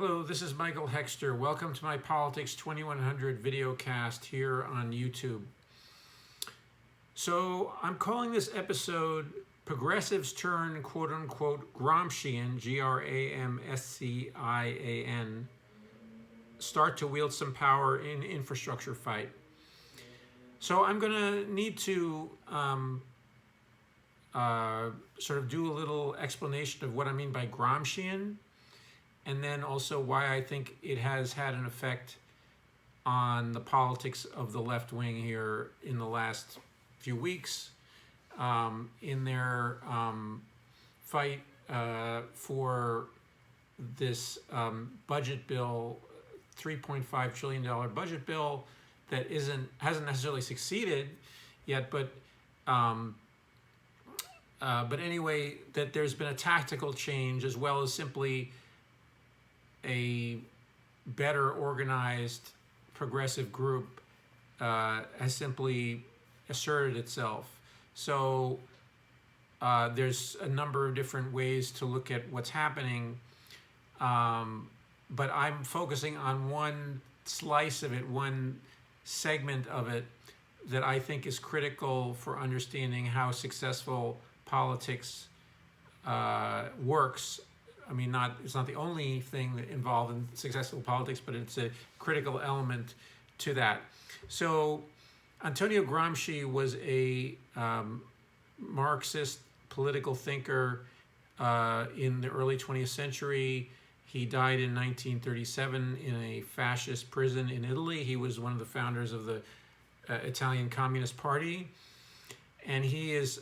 Hello, this is Michael Hexter. Welcome to my Politics 2100 video cast here on YouTube. So I'm calling this episode Progressives Turn quote-unquote Gramscian, Gramscian, start to wield some power in infrastructure fight. So I'm going to need to sort of do a little explanation of what I mean by Gramscian, and then also why I think it has had an effect on the politics of the left wing here in the last few weeks in their fight for this budget bill, $3.5 trillion budget bill that hasn't necessarily succeeded yet, but anyway, that there's been a tactical change as well as simply a better organized progressive group has simply asserted itself. So there's a number of different ways to look at what's happening, but I'm focusing on one slice of it, one segment of it that I think is critical for understanding how successful politics works. I mean, it's not the only thing that involved in successful politics, but it's a critical element to that. So Antonio Gramsci was a Marxist political thinker in the early 20th century. He died in 1937 in a fascist prison in Italy. He was one of the founders of the Italian Communist Party. And he is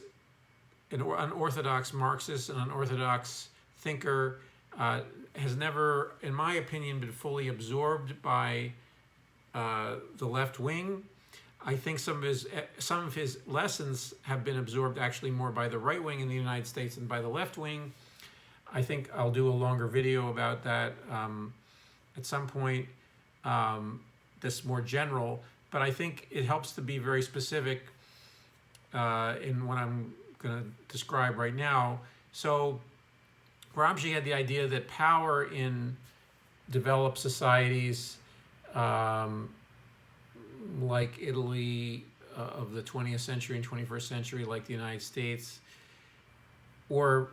an unorthodox Marxist, an unorthodox thinker, has never, in my opinion, been fully absorbed by the left wing. I think some of his lessons have been absorbed actually more by the right wing in the United States than by the left wing. I think I'll do a longer video about that at some point, that's more general, but I think it helps to be very specific in what I'm going to describe right now. So Gramsci had the idea that power in developed societies like Italy of the 20th century and 21st century, like the United States, or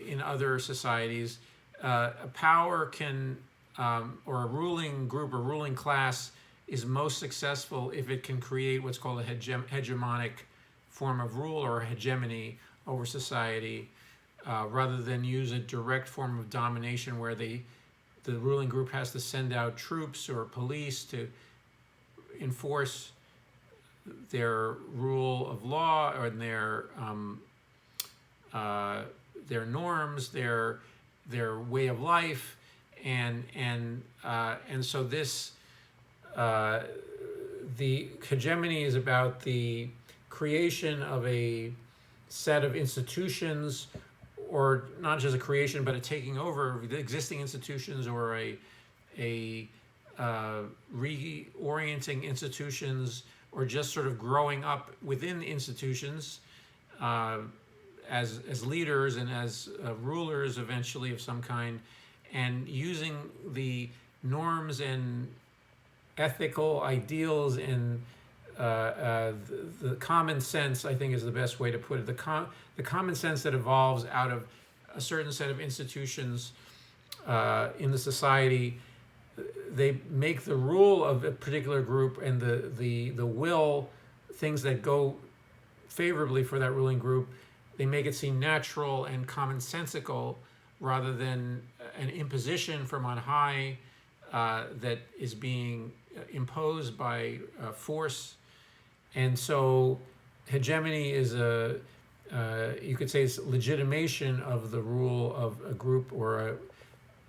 in other societies, a power can, or a ruling group or ruling class is most successful if it can create what's called a hegemonic form of rule or hegemony over society, rather than use a direct form of domination where the ruling group has to send out troops or police to enforce their rule of law or their norms, their way of life, and so this the hegemony is about the creation of a set of institutions, or not just a creation, but a taking over of the existing institutions, or a reorienting institutions, or just sort of growing up within institutions as leaders and as rulers eventually of some kind, and using the norms and ethical ideals and the common sense, I think, is the best way to put it. The common sense that evolves out of a certain set of institutions in the society. They make the rule of a particular group and the will, things that go favorably for that ruling group, they make it seem natural and commonsensical rather than an imposition from on high that is being imposed by force. And so hegemony is you could say it's legitimation of the rule of a group, or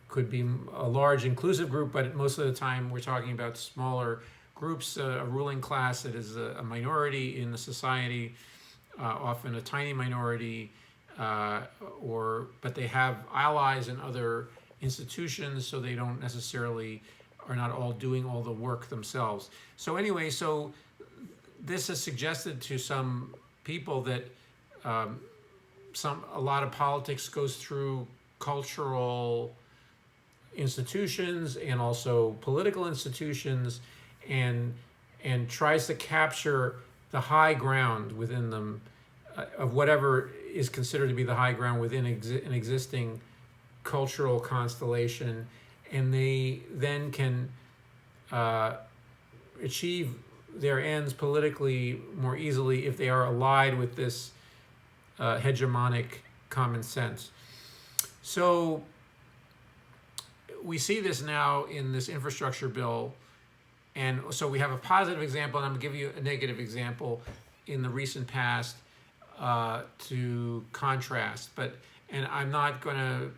could be a large inclusive group, but most of the time we're talking about smaller groups, a ruling class that is a minority in the society, often a tiny minority, but they have allies in other institutions, so they don't necessarily are not all doing all the work themselves. So anyway, so this has suggested to some people that a lot of politics goes through cultural institutions and also political institutions, and tries to capture the high ground within them, of whatever is considered to be the high ground within an existing cultural constellation, and they then can achieve their ends politically more easily if they are allied with this hegemonic common sense. So we see this now in this infrastructure bill, and so we have a positive example, and I'm going to give you a negative example in the recent past to contrast. And I'm not going to,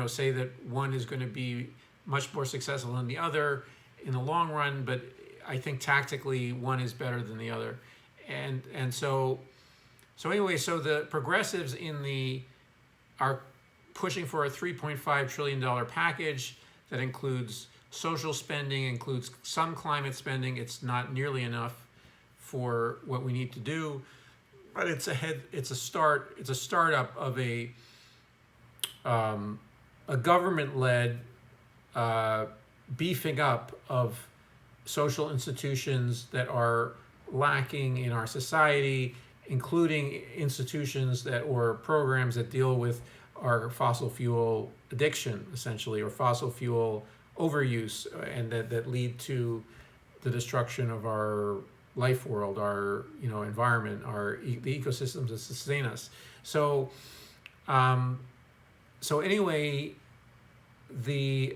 say that one is going to be much more successful than the other in the long run, but I think tactically one is better than the other. And so anyway, so the progressives are pushing for a $3.5 trillion package that includes social spending, includes some climate spending. It's not nearly enough for what we need to do, but it's a startup of a government-led beefing up of social institutions that are lacking in our society, including institutions or programs that deal with our fossil fuel addiction, essentially, or fossil fuel overuse, and that lead to the destruction of our life world, our environment, the ecosystems that sustain us. So anyway, the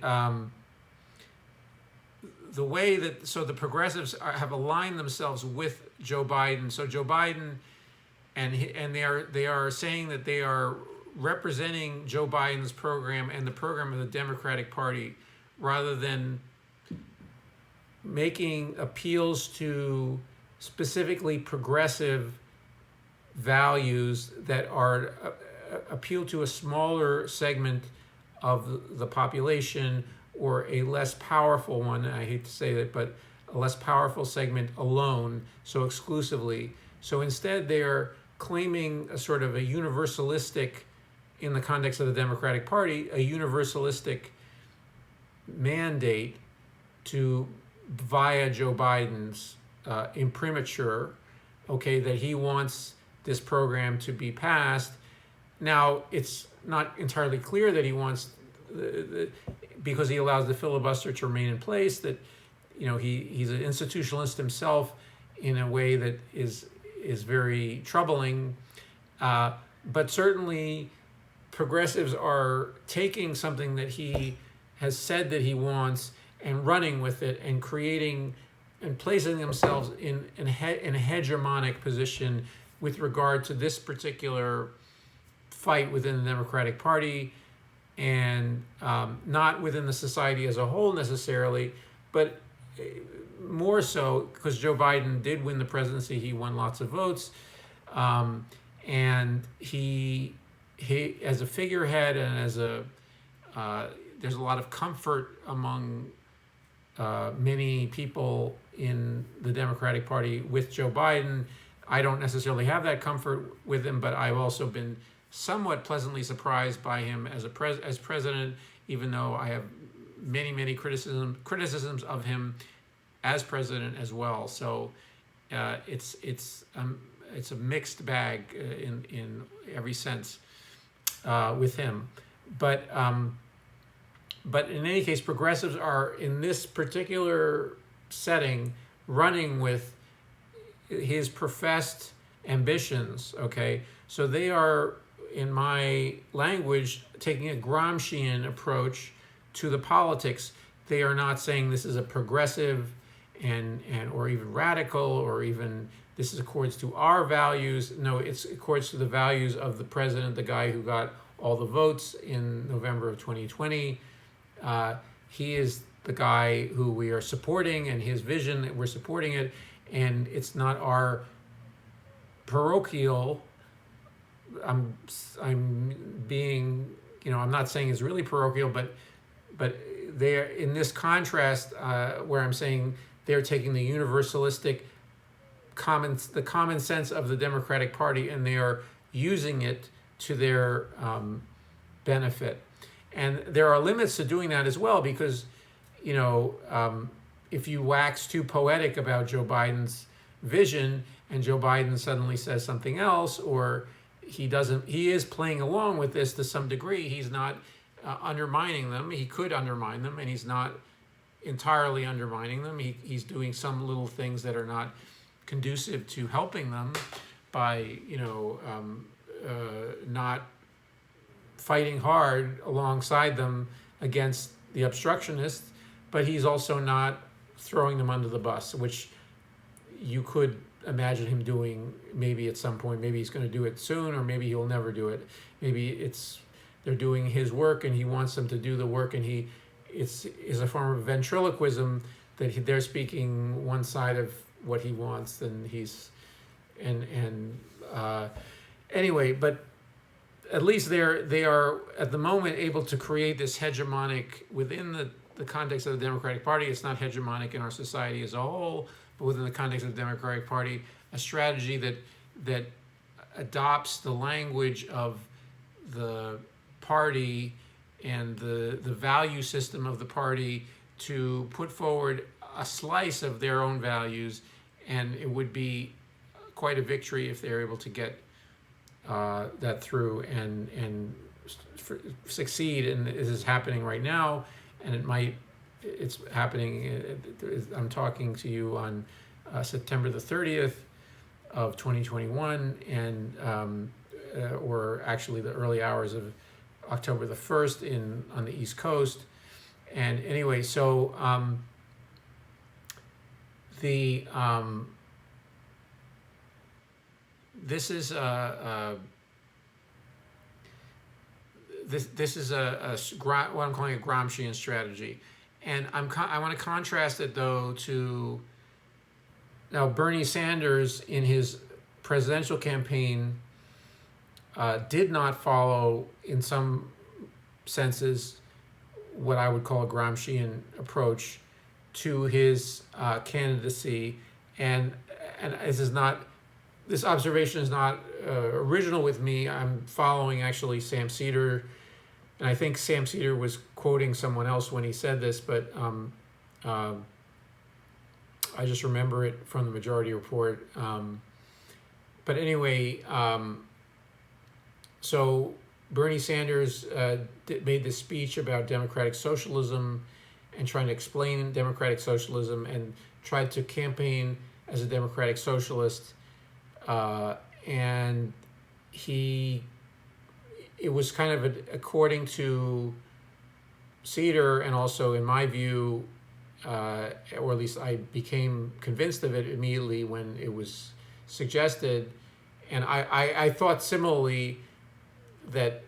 way that the progressives have aligned themselves with Joe Biden. So Joe Biden, and they are saying that they are representing Joe Biden's program and the program of the Democratic Party, rather than making appeals to specifically progressive values that are appeal to a smaller segment of the population, or a less powerful one. I hate to say that, but a less powerful segment alone, so exclusively. So instead, they are claiming a sort of a universalistic, in the context of the Democratic Party, a universalistic mandate to, via Joe Biden's imprimatur, that he wants this program to be passed. Now, it's not entirely clear that he wants, because he allows the filibuster to remain in place, that he's an institutionalist himself in a way that is very troubling. But certainly, progressives are taking something that he has said that he wants and running with it, and creating and placing themselves in a hegemonic position with regard to this particular fight within the Democratic Party, and not within the society as a whole necessarily, but more so because Joe Biden did win the presidency. He won lots of votes, and he as a figurehead, and as there's a lot of comfort among many people in the Democratic Party with Joe Biden. I don't necessarily have that comfort with him, but I've also been somewhat pleasantly surprised by him as president, even though I have many criticisms of him as president as well. So it's a mixed bag in every sense with him. But in any case, progressives are, in this particular setting, running with his professed ambitions. So they are, in my language, taking a Gramscian approach to the politics. They are not saying this is a progressive and or even radical, or even this is accords to our values. No, it's accords to the values of the president, the guy who got all the votes in November of 2020. He is the guy who we are supporting, and his vision that we're supporting it. And it's not our parochial. I'm being, I'm not saying it's really parochial, but they're in this contrast where I'm saying they're taking the universalistic the common sense of the Democratic Party, and they are using it to their benefit. And there are limits to doing that as well, because, if you wax too poetic about Joe Biden's vision and Joe Biden suddenly says something else, or he is playing along with this to some degree. He's not undermining them. He could undermine them, and he's not entirely undermining them. He's doing some little things that are not conducive to helping them by, not fighting hard alongside them against the obstructionists, but he's also not throwing them under the bus, which you could imagine him doing maybe at some point. Maybe he's going to do it soon, or maybe he'll never do it. Maybe they're doing his work and he wants them to do the work, and it's a form of ventriloquism that they're speaking one side of what he wants, and anyway, but at least they are at the moment able to create this hegemonic within the context of the Democratic Party. It's not hegemonic in our society as a whole, but within the context of the Democratic Party, a strategy that adopts the language of the party and the value system of the party to put forward a slice of their own values, and it would be quite a victory if they're able to get that through and succeed. And this is happening right now, and it's happening. I'm talking to you on September the 30th of 2021, and or actually the early hours of October the 1st on the East Coast. And anyway, so this is what I'm calling a Gramscian strategy, and I want to contrast it though to now Bernie Sanders in his presidential campaign did not follow, in some senses, what I would call a Gramscian approach to his candidacy, and this observation is not original with me. I'm following actually Sam Cedar, and I think Sam Cedar was quoting someone else when he said this, but I just remember it from the Majority Report. But anyway, so Bernie Sanders made this speech about democratic socialism and trying to explain democratic socialism, and tried to campaign as a democratic socialist. And it was kind of according to Cedar, and also in my view, or at least I became convinced of it immediately when it was suggested. And I thought similarly that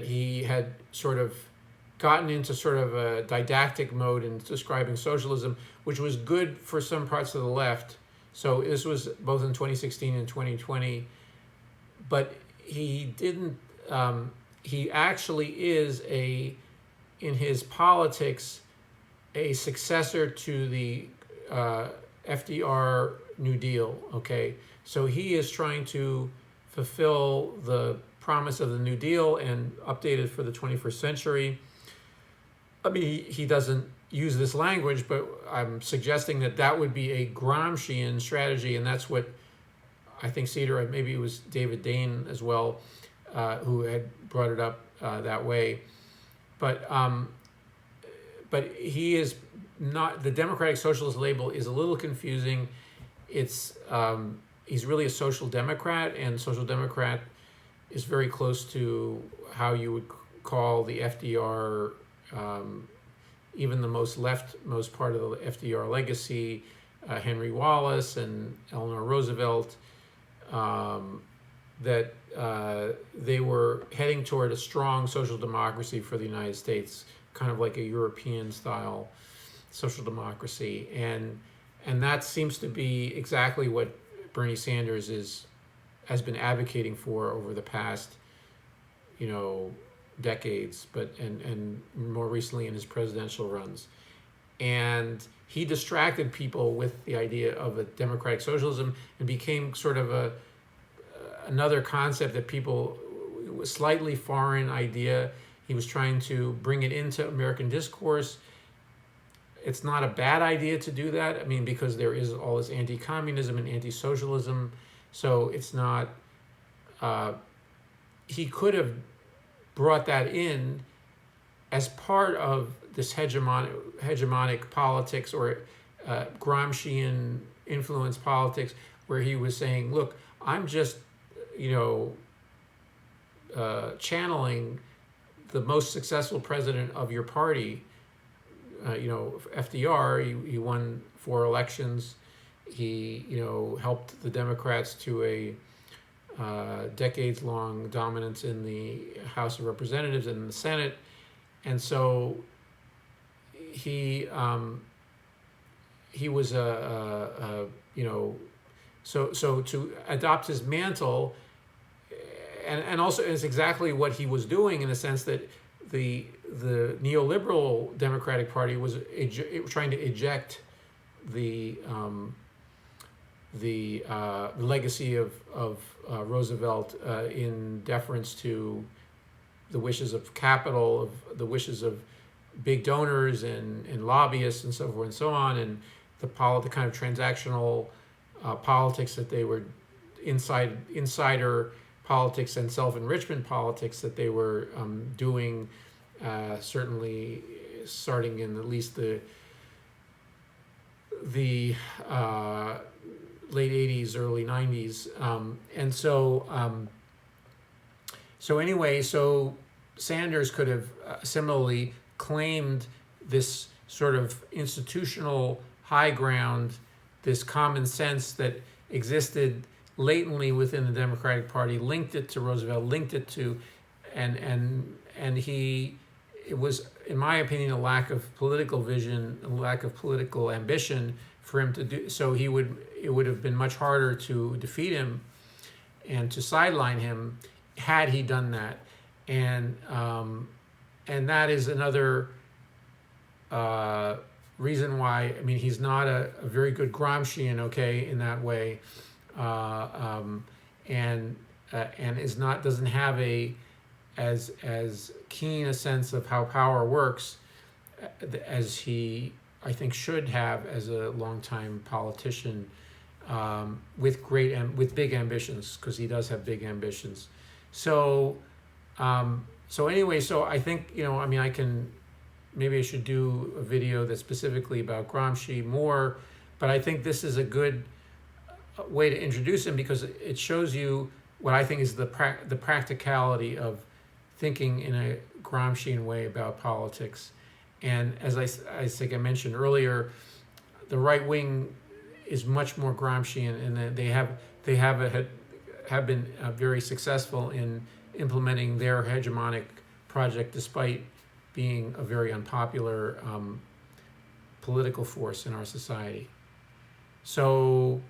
he had sort of gotten into sort of a didactic mode in describing socialism, which was good for some parts of the left. So this was both in 2016 and 2020, but he didn't, he actually is in his politics, a successor to the FDR New Deal, okay? So he is trying to fulfill the promise of the New Deal and update it for the 21st century. I mean, he doesn't use this language, but I'm suggesting that would be a Gramscian strategy, and that's what I think Cedar, maybe it was David Dane as well, who had brought it up that way. But he is not, the Democratic Socialist label is a little confusing. It's he's really a social democrat, and social democrat is very close to how you would call the FDR, even the most leftmost part of the FDR legacy, Henry Wallace and Eleanor Roosevelt, that they were heading toward a strong social democracy for the United States, kind of like a European-style social democracy. And that seems to be exactly what Bernie Sanders has been advocating for over the past, decades, and more recently in his presidential runs. And he distracted people with the idea of a democratic socialism and became sort of another concept that people, slightly foreign idea. He was trying to bring it into American discourse. It's not a bad idea to do that. I mean, because there is all this anti-communism and anti-socialism. So it's not, he could have brought that in as part of this hegemonic politics, or Gramscian influence politics, where he was saying, look, I'm just, channeling the most successful president of your party, FDR. He won 4 elections. He, helped the Democrats to a decades-long dominance in the House of Representatives and the Senate. And so he was so to adopt his mantle, and also it's exactly what he was doing, in the sense that the neoliberal Democratic Party was trying to eject the legacy of Roosevelt in deference to the wishes of capital, of the wishes of big donors and lobbyists and so forth and so on, and the kind of transactional politics that they were insider politics and self-enrichment politics that they were doing, certainly starting in at least the late 80s, early 90s. And so anyway, so Sanders could have similarly claimed this sort of institutional high ground, this common sense that existed latently within the Democratic Party, linked it to Roosevelt, linked it to, and it was, in my opinion, a lack of political vision, a lack of political ambition for him to do. So it would have been much harder to defeat him and to sideline him had he done that. And that is another reason why, I mean, he's not a very good Gramscian, okay, in that way, and doesn't have as keen a sense of how power works as he, I think, should have as a longtime politician, with big ambitions, because he does have big ambitions. So anyway, so I think, maybe I should do a video that's specifically about Gramsci more, but I think this is a good way to introduce him, because it shows you what I think is the practicality of thinking in a Gramscian way about politics. And as I think I mentioned earlier, the right wing is much more Gramscian, and they have been very successful in implementing their hegemonic project, despite being a very unpopular political force in our society. So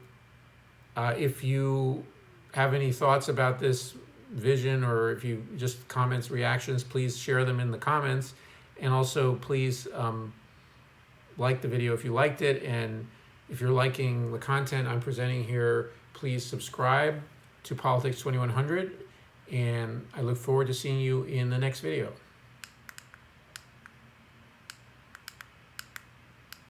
if you have any thoughts about this vision, or if you just comments, reactions, please share them in the comments. And also, please like the video if you liked it. And if you're liking the content I'm presenting here, please subscribe to Politics 2100. And I look forward to seeing you in the next video.